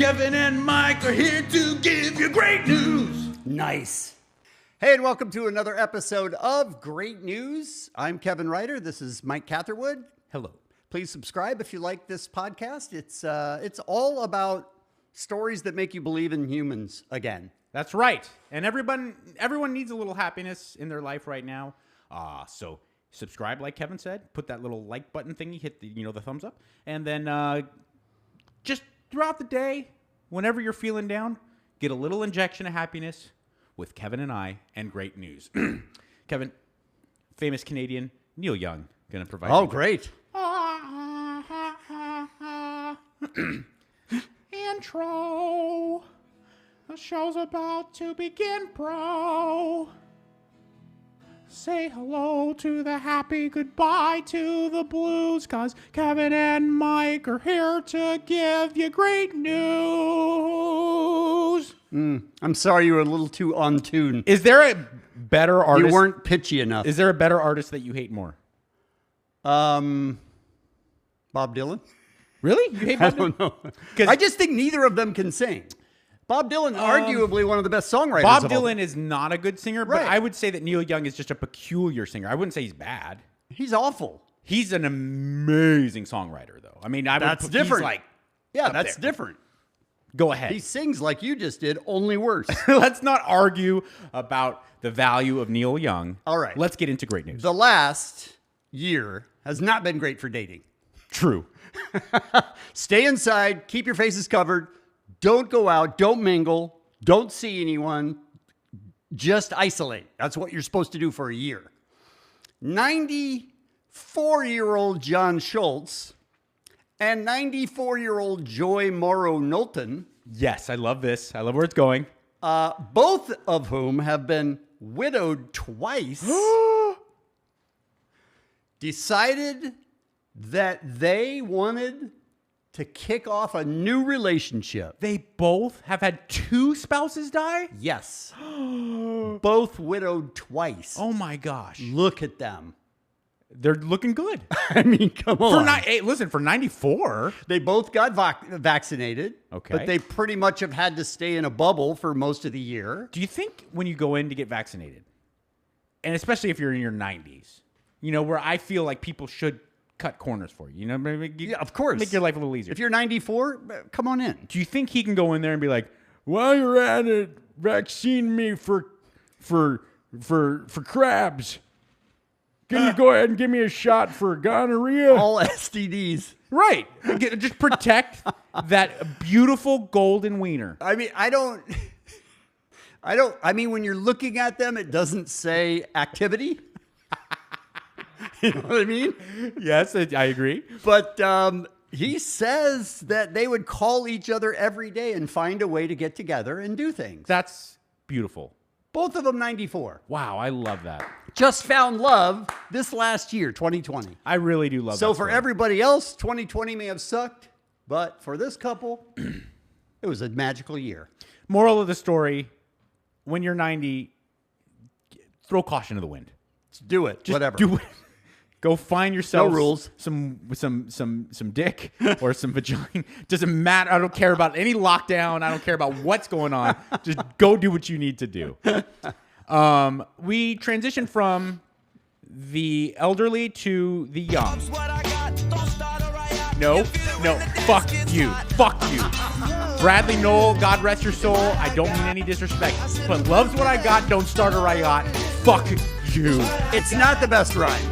Kevin and Mike are here to give you great news. Nice. Hey, and welcome to another episode of Great News. I'm Kevin Ryder. This is Mike Catherwood. Hello. Please subscribe if you like this podcast. It's all about stories that make you believe in humans again. That's right. And everyone needs a little happiness in their life right now. So subscribe, like Kevin said. Put that little like button thingy. Hit the thumbs up, and then just throughout the day, whenever you're feeling down, get a little injection of happiness with Kevin and I and Great News. Kevin, famous Canadian Neil Young, gonna provide. Oh, great. Intro. The show's about to begin, bro. Say hello to the happy, goodbye to the blues, 'cause Kevin and Mike are here to give you great news. I'm sorry you were a little too on tune. Is there a better artist? You weren't pitchy enough. Is there a better artist that you hate more? Bob Dylan? Really? You hate Bob Dylan? I don't know. I just think neither of them can sing. Bob Dylan, arguably one of the best songwriters. Bob Dylan is not a good singer, but Right. I would say that Neil Young is just a peculiar singer. I wouldn't say he's bad. He's awful. He's an amazing songwriter, though. I mean, That's different. He's Yeah, up that's there. different. Go ahead. He sings like you just did, only worse. Let's not argue about the value of Neil Young. All right. Let's get into great news. The last year has not been great for dating. True. Stay inside, keep your faces covered, don't go out, don't mingle, don't see anyone, just isolate. That's what you're supposed to do for a year. 94-year-old John Schultz and 94-year-old Joy Morrow Knowlton, Yes, I love this. I love where it's going. both of whom have been widowed twice, decided that they wanted to kick off a new relationship. They both have had two spouses die? Yes. Both widowed twice. Oh my gosh. Look at them. They're looking good. I mean, come on. Hey, listen, for 94. They both got vaccinated. Okay. But they pretty much have had to stay in a bubble for most of the year. Do you think when you go in to get vaccinated, and especially if you're in your 90s, where I feel like people should cut corners for you, Yeah, of course. make your life a little easier. If you're 94, come on in. Do you think he can go in there and be like, while you're at it, vaccine me for crabs? Can you go ahead and give me a shot for gonorrhea? All STDs. Right. Just protect that beautiful golden wiener. I mean, I mean, when you're looking at them, it doesn't say activity. You know what I mean? Yes, I agree. But he says that they would call each other every day and find a way to get together and do things. That's beautiful. Both of them 94. Wow, I love that. Just found love this last year, 2020. I really do love that. So for story. everybody else, 2020 may have sucked, but for this couple, it was a magical year. Moral of the story, when you're 90, throw caution to the wind. Do it. Just whatever. do it. Go find yourself No rules. some dick or some vagina. Doesn't matter. I don't care about any lockdown. I don't care about what's going on. Just go do what you need to do. We transition from the elderly to the young. No, fuck you. Fuck you. Bradley Noel, God rest your soul. I don't mean any disrespect, but loves what I got. Don't start a riot. Fuck you. It's not the best rhyme.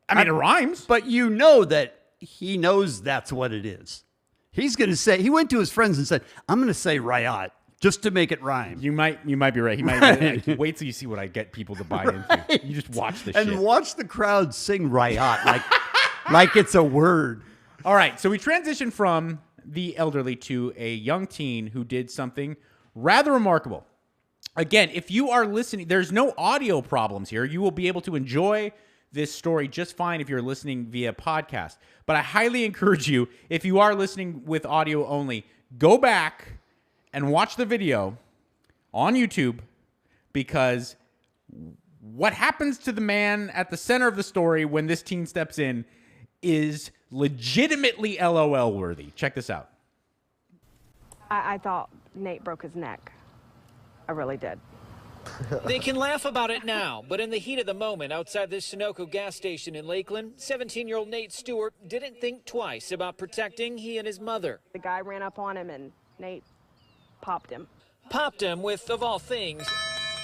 I mean, it rhymes. But you know that he knows that's what it is. He's going to say, he went to his friends and said, I'm going to say riot just to make it rhyme. You might be right. He might wait till you see what I get people to buy into. Right. You just watch this And shit. watch the crowd sing riot like it's a word. All right, so we transition from the elderly to a young teen who did something rather remarkable. Again, if you are listening, there's no audio problems here. You will be able to enjoy this story just fine if you're listening via podcast. But I highly encourage you, if you are listening with audio only, go back and watch the video on YouTube, because what happens to the man at the center of the story when this teen steps in is legitimately LOL worthy. Check this out. I thought Nate broke his neck. I really did. They can laugh about it now, but in the heat of the moment outside the Sunoco gas station in Lakeland, 17-year-old Nate Stewart didn't think twice about protecting he and his mother. The guy ran up on him and Nate popped him. Popped him with, of all things,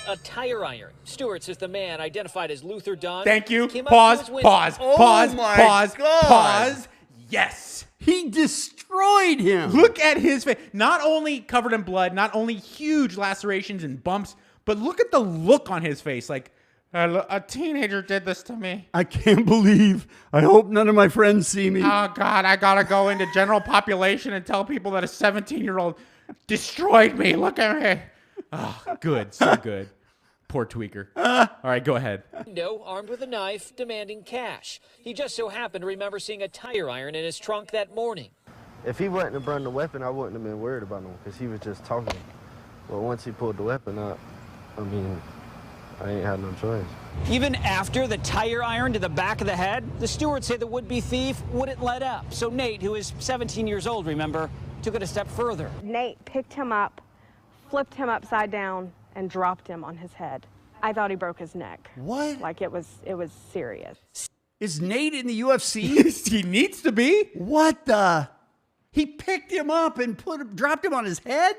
a tire iron. Stewart says the man, identified as Luther Dunn, Thank you. came up Pause, to his window. pause, Oh pause, my pause, God. pause. Yes. He destroyed him. Look at his face. Not only covered in blood, not only huge lacerations and bumps, but look at the look on his face. Like, a teenager did this to me. I can't believe. I hope none of my friends see me. Oh, God, I got to go into general population and tell people that a 17-year-old destroyed me. Look at me. Oh, good. So good. Poor tweaker. All right, go ahead. Window, armed with a knife, demanding cash. He just so happened to remember seeing a tire iron in his trunk that morning. If he wouldn't have brought the weapon, I wouldn't have been worried about him because he was just talking. But once he pulled the weapon out, I mean, I ain't had no choice. Even after the tire iron to the back of the head, the stewards say the would-be thief wouldn't let up. So Nate, who is 17 years old, remember, took it a step further. Nate picked him up, flipped him upside down, and dropped him on his head. I thought he broke his neck. What? Like it was serious. Is Nate in the UFC? He needs to be. What the? He picked him up and dropped him on his head?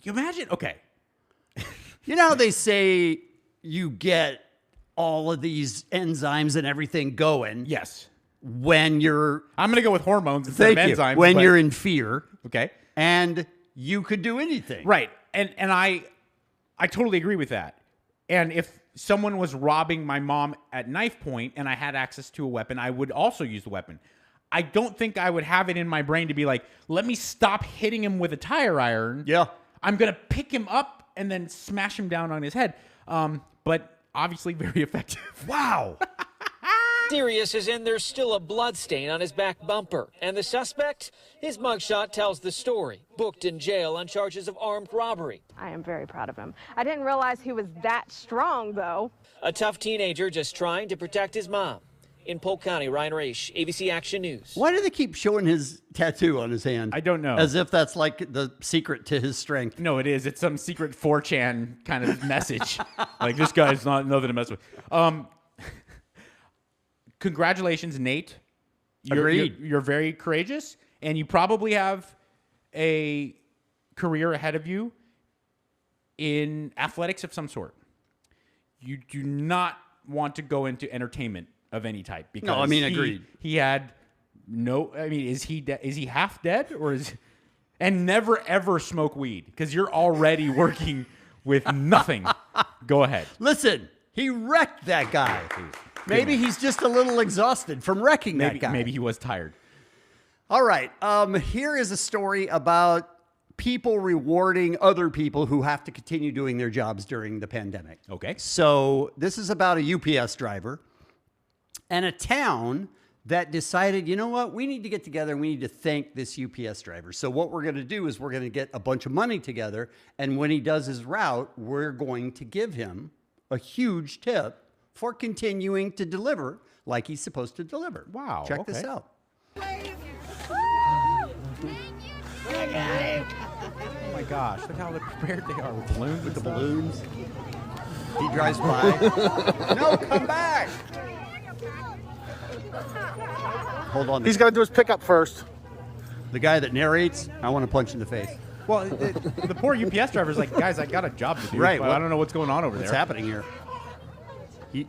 You imagine? Okay. You know how they say you get all of these enzymes and everything going Yes. when you're I'm going to go with hormones instead thank of you, enzymes. when but- you're in fear Okay. and you could do anything. Right. And I totally agree with that. And if someone was robbing my mom at knife point and I had access to a weapon, I would also use the weapon. I don't think I would have it in my brain to be like, let me stop hitting him with a tire iron. Yeah. I'm going to pick him up and then smash him down on his head. But obviously very effective. Wow. Serious as in there's still a blood stain on his back bumper. And the suspect? His mugshot tells the story. Booked in jail on charges of armed robbery. I am very proud of him. I didn't realize he was that strong, though. A tough teenager just trying to protect his mom. In Polk County, Ryan Raish, ABC Action News. Why do they keep showing his tattoo on his hand? I don't know. As if that's like the secret to his strength. No, it is. It's some secret 4chan kind of message. Like, this guy's not nothing to mess with. Congratulations, Nate. Agreed. You're very courageous, and you probably have a career ahead of you in athletics of some sort. You do not want to go into entertainment of any type. Because No, I mean, agreed. He had no. I mean, is he half dead or is? And never ever smoke weed because you're already working with nothing. Go ahead. Listen, he wrecked that guy. Maybe he's just a little exhausted from wrecking that guy. Maybe he was tired. All right. Here is a story about people rewarding other people who have to continue doing their jobs during the pandemic. Okay. So this is about a UPS driver and a town that decided, you know what, we need to get together and we need to thank this UPS driver. So what we're going to do is we're going to get a bunch of money together. And when he does his route, we're going to give him a huge tip for continuing to deliver like he's supposed to deliver. Wow, Check this okay. out. Oh my gosh! Look how prepared they are with balloons. With the balloons. He drives by. No, come back. Hold on. He's got to do his pickup first. The guy that narrates, I want to punch in the face. Well, the poor UPS driver's like, guys, I got a job to do. Right, But I don't know what's going on over What's there. happening here?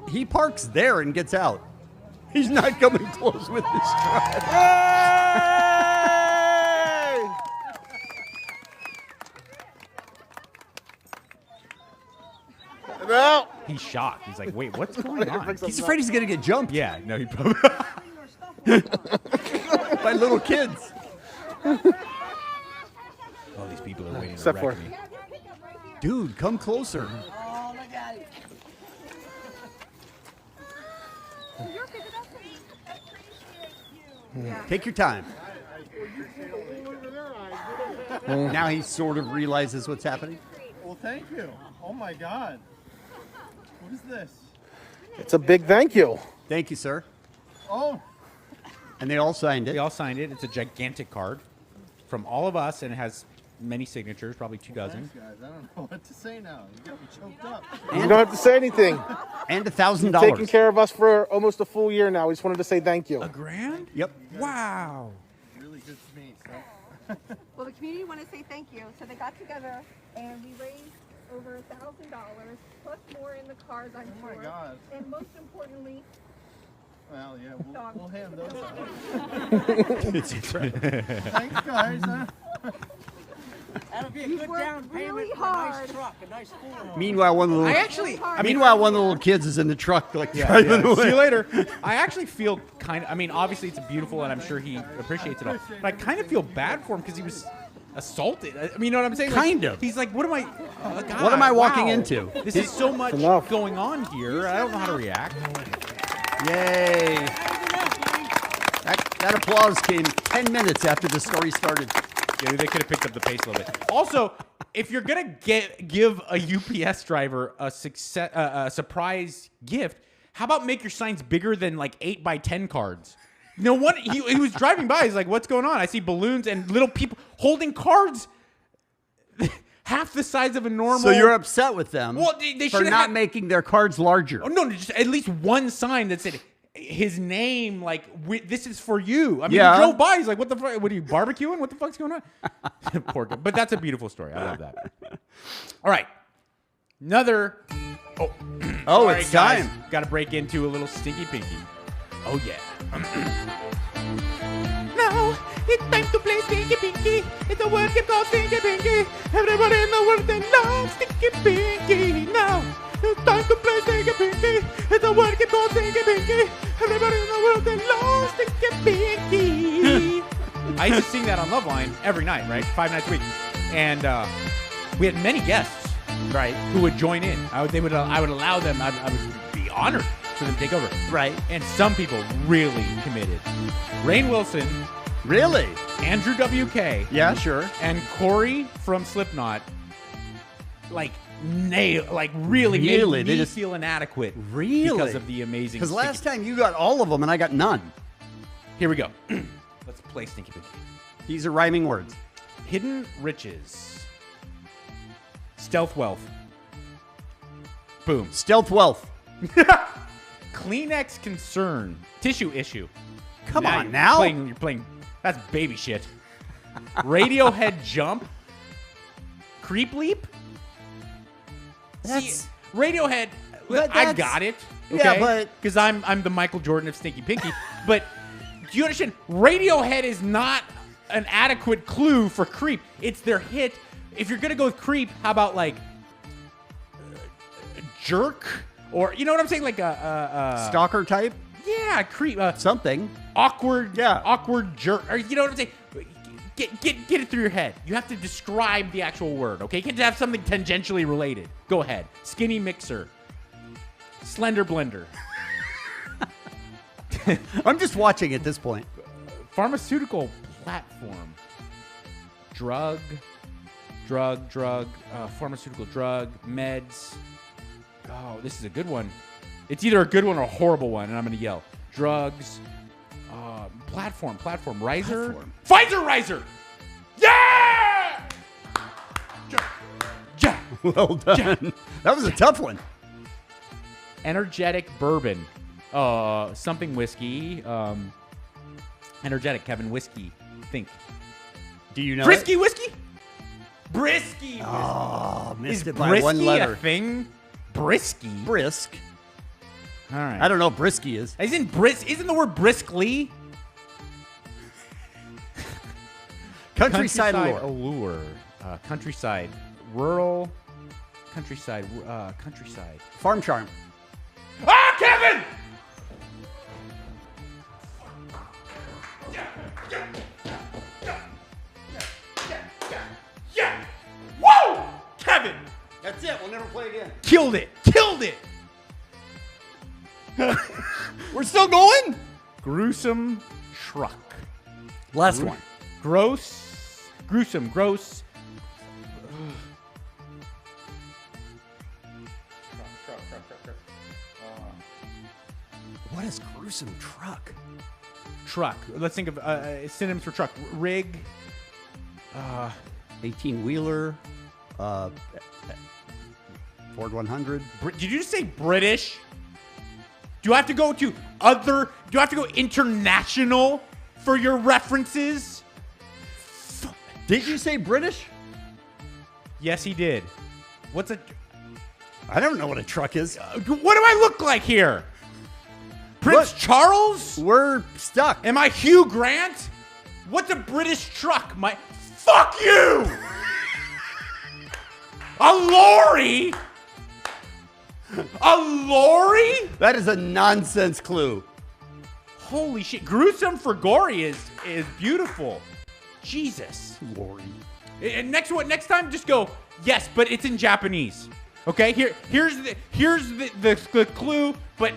He parks there and gets out. He's not coming close with this truck. No. He's shocked. He's like, wait, what's going on? He's afraid he's going to get jumped Yeah, no, he probably. by little kids. Oh, these people are waiting to Step wreck forward. me. Dude, come closer. Take your time. Now he sort of realizes what's happening. Well, thank you. Oh my God. What is this? It's a big thank you. Thank you, sir. Oh, And they all signed They it. all signed it. It's a gigantic card from all of us, and it has many signatures, probably 2 dozen. Thanks, guys. I don't know what to say now. You got me choked up. You don't have to say anything. And You've $1,000. taken care of us for almost a full year now. We just wanted to say thank you. $1,000? Yep. Wow. Really good to me. So. Well, the community want to say thank you. So they got together and we raised over $1,000 plus more in the cars, I'm Oh sure. my God. And most importantly, Well, yeah, we'll hand those out. Thanks, Thanks, guys. Huh? That'll be a you good worked down payment really for a hard. nice truck, a nice full. Meanwhile, one of the I little, actually, meanwhile, one of the little kids is in the truck, like driving away. see you later. I actually feel kind of, I mean, obviously it's beautiful and I'm sure he appreciates it all, but I kind of feel bad for him because he was assaulted. I mean, you know what I'm saying? Kind of. He's like, what am I, God, What am I walking wow. into? This is so much enough. going on here. I don't know how to react. Yay! That applause came 10 minutes after the story started. Yeah, they could have picked up the pace a little bit. Also, if you're gonna give a UPS driver a surprise gift, how about make your signs bigger than like 8x10 cards? You know what? He was driving by. He's like, "What's going on?" I see balloons and little people holding cards half the size of a normal. So you're upset with them Well, they for should've not had- making their cards larger. Oh, no, just at least one sign that said his name, like, this is for you. I mean, Yeah. he drove by. He's like, what the fuck? What are you, barbecuing? What the fuck's going on? Poor guy. But that's a beautiful story. I love that. All right. Another. Oh, Oh, sorry, it's guys. time. Got to break into a little Stinky Pinky. Oh, yeah. Now, it's time to play Stinky Pinky. It's a word game called Stinky Pinky. Everybody in the world, they love Stinky Pinky. Now, it's time to play Stinky Pinky. It's a word game called Stinky Pinky. Everybody in the world, they love Stinky Pinky. I used to sing that on Loveline every night, right? 5 nights a week. And we had many guests, right, who would join in. I would allow them, I would be honored for them to take over. Right. And some people really committed. Rainn Wilson, Really? Andrew WK, Yeah, sure. and Corey from Slipknot, like really Really? made They me just- feel inadequate Really? because of the amazing. Because last Stinky- time you got all of them and I got none. Here we go. Let's play Stinky Pinky. These are rhyming words. Hidden riches, stealth wealth, boom, Stealth wealth. Kleenex concern, tissue issue. Come on you're now. You're playing. That's baby shit. Radiohead jump. Creep leap. That's- See, Radiohead. But I that's- got it. Yeah, Okay? but- because I'm the Michael Jordan of Stinky Pinky. But do you understand? Radiohead is not an adequate clue for creep. It's their hit. If you're gonna go with creep, how about like jerk, or you know what I'm saying, like a Stalker type? yeah, creep. Something. Awkward, Yeah. awkward jerk, or you know what I'm saying? Get it through your head. You have to describe the actual word, okay? You can't have something tangentially related. Go ahead. Skinny mixer, slender blender, I'm just watching at this point. pharmaceutical platform, pharmaceutical drug, meds. Oh, this is a good one. It's either a good one or a horrible one, and I'm gonna yell. Drugs. Platform, riser. Pfizer riser. Yeah! Yeah. Well done. That was a tough one. Energetic bourbon. Something whiskey. Energetic Kevin whiskey. Think. Do you know Brisky it? whiskey? Brisky whiskey. Oh, missed Is it by brisky one letter. a thing? Brisky. Brisk. All right. I don't know what brisky is. Isn't the word briskly? Countryside allure. allure. Countryside. Rural. Countryside. Countryside. Farm charm. Ah, Kevin! Yeah! Woo! Kevin! That's it. We'll never play again. Killed it! Killed it! We're still going? Gruesome truck. Last one. Gross. Gruesome. Gross. What is gruesome truck? Truck. Let's think of synonyms for truck. Rig. 18-wheeler, Ford 100. Did you just say British? Do you have to go to other? Do you have to go international for your references? Did you say British? Yes, he did. What's a? I don't know what a truck is. What do I look like here? Prince Charles? We're stuck. Am I Hugh Grant? What's a British truck? Fuck you! A lorry? A lorry? That is a nonsense clue. Holy shit. Gruesome for gory is beautiful. Jesus. Lorry. And next time just go, yes, but it's in Japanese. Okay? Here's the clue, but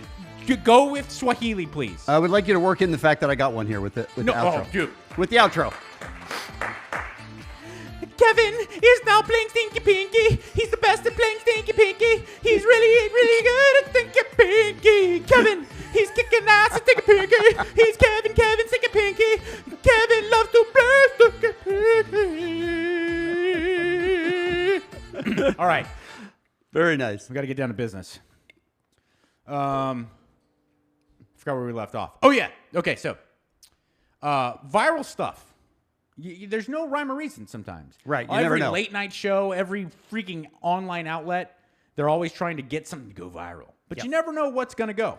go with Swahili, please. I would like you to work in the fact that I got one here with the outro. Oh, dude. With the outro. Kevin is now playing Stinky Pinky. He's the best at playing Stinky Pinky. He's really, really good at Stinky Pinky. Kevin, he's kicking ass at Stinky Pinky. He's Kevin, Stinky Pinky. Kevin loves to play Stinky Pinky. All right. Very nice. We got to get down to business. Forgot where we left off. Oh, yeah. Okay, so viral stuff. There's no rhyme or reason sometimes. Right, you never know. Every late night show, every freaking online outlet, they're always trying to get something to go viral. But you never know what's going to go.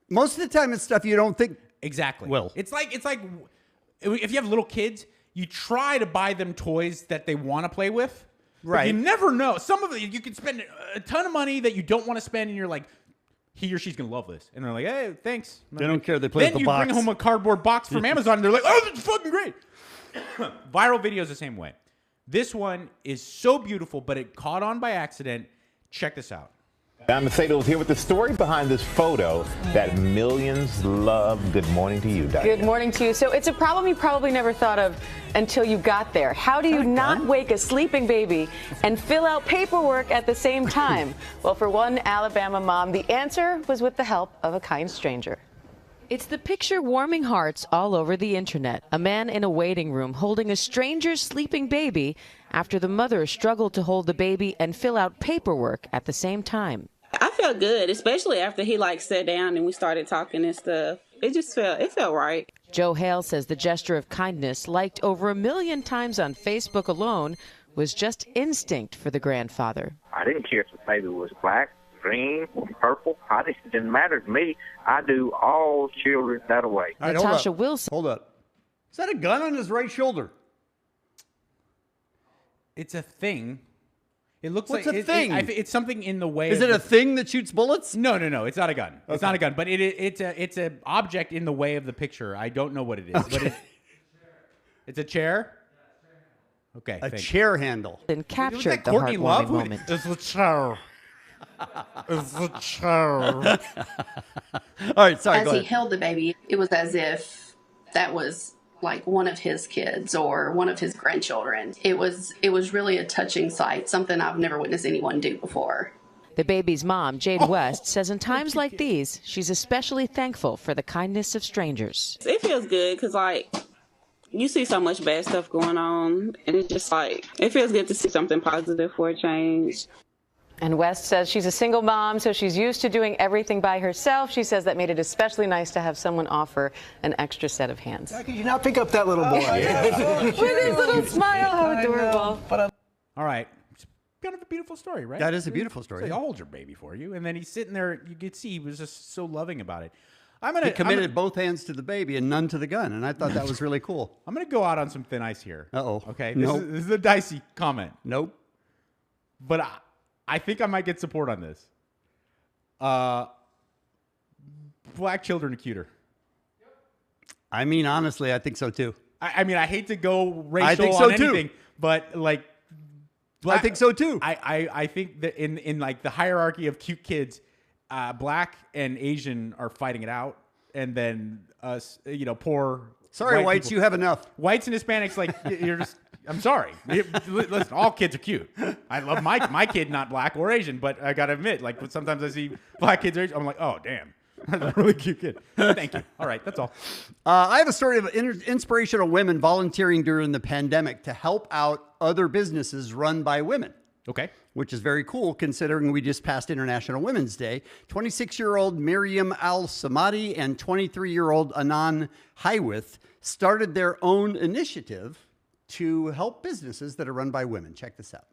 Most of the time it's stuff you don't think Exactly. will. It's like if you have little kids, you try to buy them toys that they want to play with. Right. But you never know. Some of it, you can spend a ton of money that you don't want to spend, and you're like, he or she's going to love this. And they're like, hey, thanks. They don't care. They play with the box. Then you bring home a cardboard box from Amazon, and they're like, oh, that's fucking great. Viral videos the same way. This one is so beautiful, but it caught on by accident. Check this out. I'm Mercedes here with the story behind this photo that millions love. Good morning to you, Diane. Good morning to you. So it's a problem you probably never thought of until you got there. How do you not wake a sleeping baby and fill out paperwork at the same time? Well, for one Alabama mom, the answer was with the help of a kind stranger. It's the picture warming hearts all over the internet. A man in a waiting room holding a stranger's sleeping baby after the mother struggled to hold the baby and fill out paperwork at the same time. I felt good, especially after he sat down and we started talking and stuff. It felt right. Joe Hale says the gesture of kindness, liked over 1 million times on Facebook alone, was just instinct for the grandfather. I didn't care if the baby was black, green, purple. It didn't matter to me. I do all children that way. All right, Natasha Wilson. Hold up. Is that a gun on his right shoulder? It's a thing. It looks What's like a thing? It's something in the way. Is it a thing that shoots bullets? No. It's not a gun. Okay. It's not a gun, but it's an object in the way of the picture. I don't know what it is, but it's a chair. Okay, a chair handle. And captured the Courtney heartwarming Love? moment. It's a chair. It's a chair. All right, sorry. As he held the baby, it was as if that was like one of his kids or one of his grandchildren. It was really a touching sight, something I've never witnessed anyone do before. The baby's mom, Jade West, says in times like these, she's especially thankful for the kindness of strangers. It feels good because, you see so much bad stuff going on, and it's just it feels good to see something positive for a change. And West says she's a single mom, so she's used to doing everything by herself. She says that made it especially nice to have someone offer an extra set of hands. How could you not pick up that little boy? With his little smile, how adorable. All right. It's kind of a beautiful story, right? That is a beautiful story. So I'll hold your baby for you. And then he's sitting there. You could see he was just so loving about it. He committed both hands to the baby and none to the gun, and I thought that was really cool. I'm going to go out on some thin ice here. Uh-oh. Okay? Nope. This is a dicey comment. Nope. But I think I might get support on this. Black children are cuter. I mean, honestly, I think so too. I mean, I hate to go racial I think so on too. anything, but I think so too. I think that in the hierarchy of cute kids, black and Asian are fighting it out, and then us, poor. Sorry, white whites, people, you have enough. Whites and Hispanics, you're just. I'm sorry. Listen, all kids are cute. I love my kid, not black or Asian, but I gotta admit, sometimes I see black kids or Asian, I'm like, oh damn, That's a really cute kid. Thank you. All right, that's all. I have a story of inspirational women volunteering during the pandemic to help out other businesses run by women. Okay. Which is very cool considering we just passed International Women's Day. 26-year-old Miriam Al-Samadi and 23-year-old Anan Highwith started their own initiative to help businesses that are run by women. Check this out.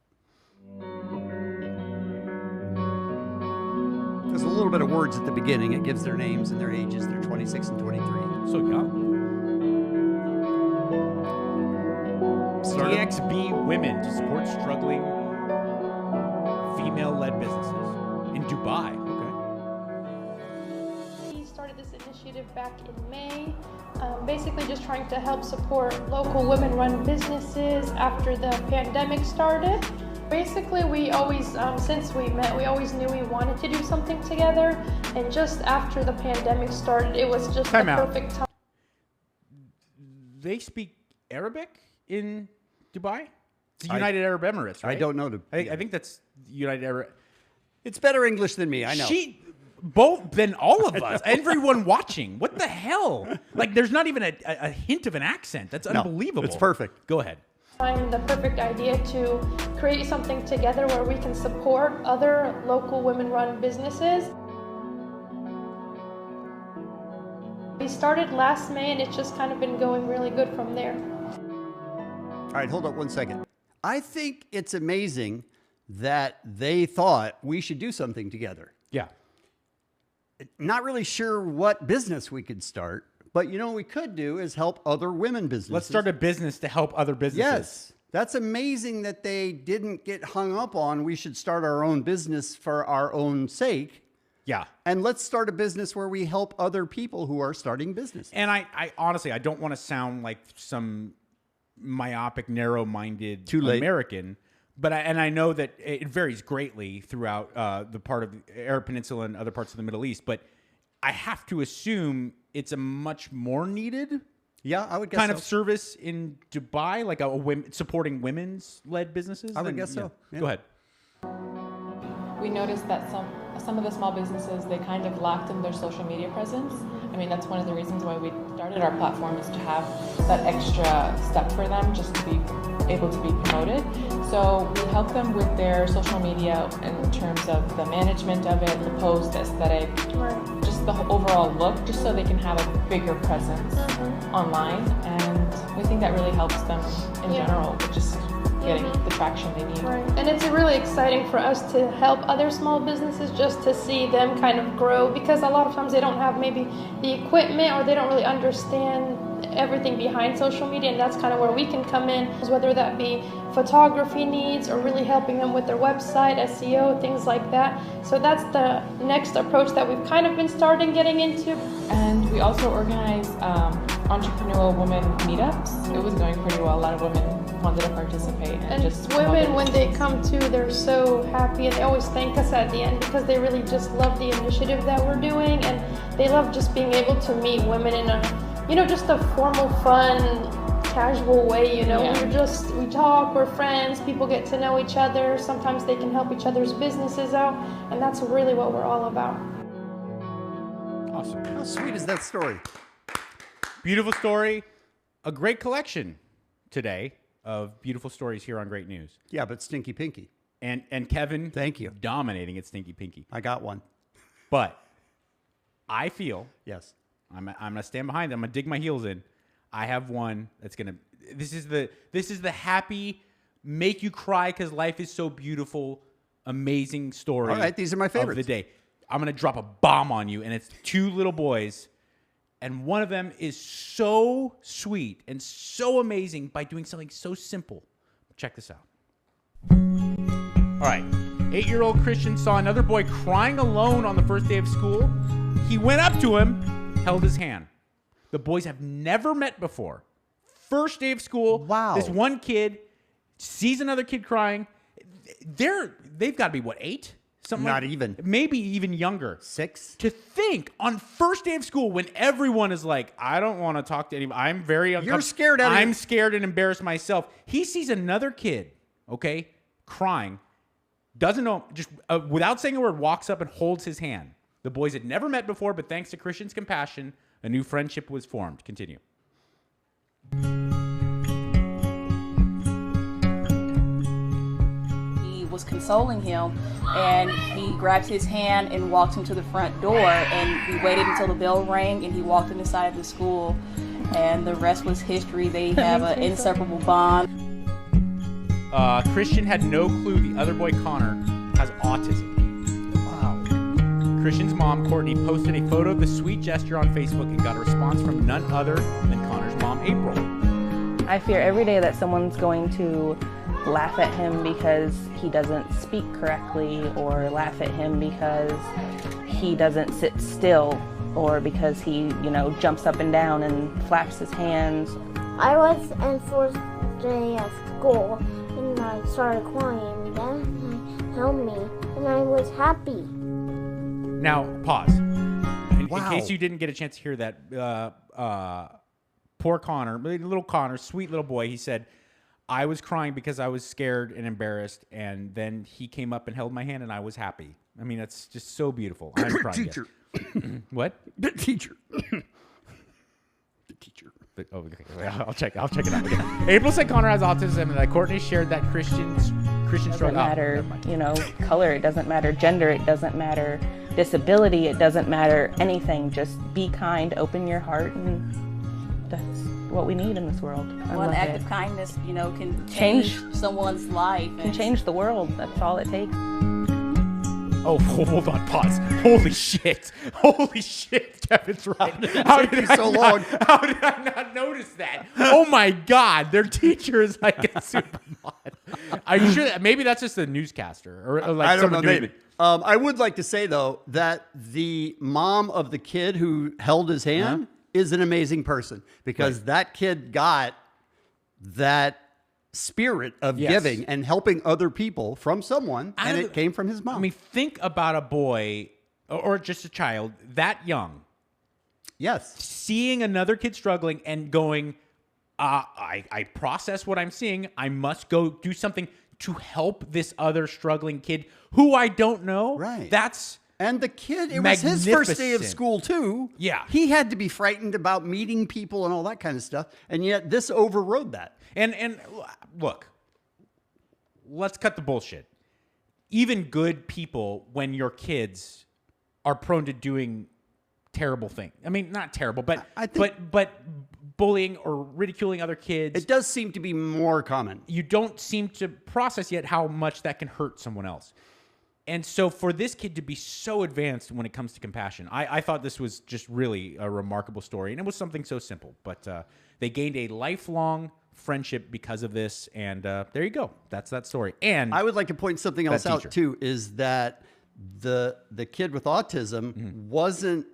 There's a little bit of words at the beginning. It gives their names and their ages. They're 26 and 23. So young. TXB Women to support struggling female-led businesses in Dubai. Okay. We started this initiative back in May, basically just trying to help support local women-run businesses after the pandemic started. Basically, we always, since we met, we always knew we wanted to do something together, and just after the pandemic started, it was just the perfect time. They speak Arabic in Dubai? It's the United Arab Emirates, right? I don't know. I think that's United Arab. It's better English than me, I know. Than all of us. Everyone watching. What the hell? Like, there's not even a hint of an accent. That's unbelievable. It's perfect. Go ahead. Find the perfect idea to create something together where we can support other local women-run businesses. We started last May, and it's just kind of been going really good from there. All right, hold up 1 second. I think it's amazing that they thought we should do something together. Yeah. Not really sure what business we could start, but you know what we could do is help other women businesses. Let's start a business to help other businesses. Yes. That's amazing that they didn't get hung up on we should start our own business for our own sake. Yeah. And let's start a business where we help other people who are starting businesses. And I honestly, I don't want to sound like some myopic, narrow-minded American, but I know that it varies greatly throughout the part of the Arab Peninsula and other parts of the Middle East, but I have to assume it's a much more needed I would guess kind of service in Dubai, like supporting women's-led businesses. I would guess so. Yeah. Go ahead. We noticed that some of the small businesses, they kind of lacked in their social media presence. I mean, that's one of the reasons why we started our platform, is to have that extra step for them just to be able to be promoted. So we help them with their social media in terms of the management of it, the post, the aesthetic, just the overall look, just so they can have a bigger presence online. And we think that really helps them in general, with just getting the traction they need. Right. And it's really exciting for us to help other small businesses, just to see them kind of grow, because a lot of times they don't have maybe the equipment, or they don't really understand everything behind social media, and that's kind of where we can come in, whether that be photography needs or really helping them with their website, SEO, things like that. So that's the next approach that we've kind of been starting getting into. And we also organize entrepreneurial women meetups. It was going pretty well. A lot of women wanted to participate. And just women, when they come to, they're so happy, and they always thank us at the end, because they really just love the initiative that we're doing, and they love just being able to meet women in a, just a formal, fun, casual way, we talk, we're friends, people get to know each other, sometimes they can help each other's businesses out, and that's really what we're all about. Awesome. How sweet is that story? Beautiful story. A great collection today of beautiful stories here on Great News. Yeah, but Stinky Pinky. And Kevin, thank you, dominating at Stinky Pinky. I got one. But I feel, yes, I'm going to stand behind it. I'm going to dig my heels in. I have one that's going to, this is the happy, make you cry because life is so beautiful, amazing story. All right, these are my favorites of the day. I'm going to drop a bomb on you, and it's two little boys, and one of them is so sweet and so amazing by doing something so simple. Check this out. All right. 8-year-old Christian saw another boy crying alone on the first day of school. He went up to him, held his hand. The boys have never met before. First day of school. Wow. This one kid sees another kid crying. They've got to be, what, 8? Something Not even. Maybe even younger. 6. To think on first day of school, when everyone is like, I don't want to talk to anybody. I'm very uncomfortable. You're scared out of I'm scared and embarrassed myself. He sees another kid, crying, doesn't know, just without saying a word, walks up and holds his hand. The boys had never met before, but thanks to Christian's compassion, a new friendship was formed. Continue. He was consoling him, and he grabbed his hand and walked him to the front door, and we waited until the bell rang, and he walked inside the school, and the rest was history. They have an inseparable bond. Christian had no clue the other boy, Connor, has autism. Wow. Christian's mom, Courtney, posted a photo of the sweet gesture on Facebook and got a response from none other than Connor's mom, April. I fear every day that someone's going to laugh at him because he doesn't speak correctly, or laugh at him because he doesn't sit still, or because he, jumps up and down and flaps his hands. I was in 4th day at school and I started crying. Then he held me and I was happy. Now, pause. In case you didn't get a chance to hear that, poor Connor, little Connor, sweet little boy, he said, I was crying because I was scared and embarrassed, and then he came up and held my hand and I was happy. I mean, that's just so beautiful. I'm crying. Teacher. What? The teacher. The teacher. But, okay. I'll check it out again. April said Connor has autism, and that Courtney shared that Christian Doesn't struggle. matter, color. It doesn't matter gender. It doesn't matter disability. It doesn't matter anything. Just be kind. Open your heart, and that's what we need in this world. One act of kindness, can change someone's life. Can change the world. That's all it takes. Oh, hold on, pause. Holy shit, Kevin's right. How did it take so long? How did I not notice that? Oh my God, their teacher is like a supermod. Are you sure maybe that's just a newscaster or like I don't know, someone doing maybe. I would like to say though that the mom of the kid who held his hand is an amazing person, because that kid got that spirit of giving and helping other people from someone, and it came from his mom. I mean, think about a boy or just a child that young. Yes. Seeing another kid struggling and going, I process what I'm seeing. I must go do something to help this other struggling kid who I don't know. Right. And the kid, it was his first day of school too. Yeah. He had to be frightened about meeting people and all that kind of stuff. And yet this overrode that. And look, let's cut the bullshit. Even good people, when your kids are prone to doing terrible things. I mean, not terrible, but but bullying or ridiculing other kids. It does seem to be more common. You don't seem to process yet how much that can hurt someone else. And so for this kid to be so advanced when it comes to compassion, I thought this was just really a remarkable story. And it was something so simple. But they gained a lifelong friendship because of this. And there you go. That's that story. And I would like to point something else out too, is that the kid with autism wasn't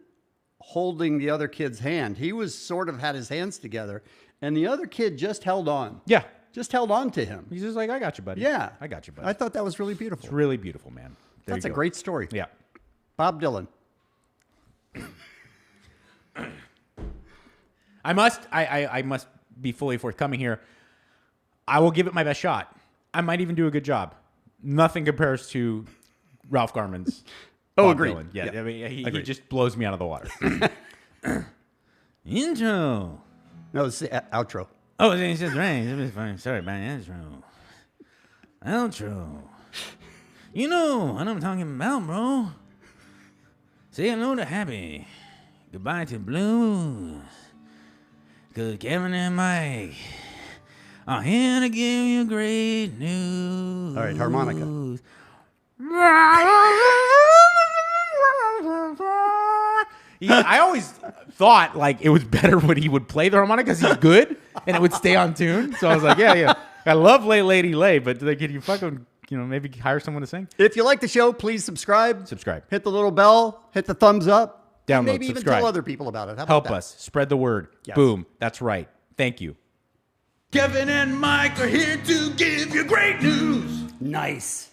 holding the other kid's hand. He was sort of had his hands together. And the other kid just held on. Yeah. Just held on to him. He's just like, I got you, buddy. Yeah. I got you, buddy. I thought that was really beautiful. It's really beautiful, man. That's a great story. Yeah. Bob Dylan. I must be fully forthcoming here. I will give it my best shot. I might even do a good job. Nothing compares to Ralph Garman's Bob agreed. Dylan. Yeah. Yeah. I mean, he Agreed. just blows me out of the water. Intro. No, it's the outro. Oh, it's just right. It's fine. Sorry about intro. Outro. You know what I'm talking about, bro. Say hello to happy. Goodbye to blues. Because Kevin and Mike are here to give you great news. All right, harmonica. Yeah, I always thought like it was better when he would play the harmonica because he's good and it would stay on tune. So I was like, yeah. I love Lay Lady Lay, but like, can you fucking, maybe hire someone to sing? If you like the show, please subscribe. Subscribe. Hit the little bell. Hit the thumbs up. Download. And maybe subscribe. even tell other people about it. How about Help that? us. Spread the word. Yes. Boom. That's right. Thank you. Kevin and Mike are here to give you great news. Nice.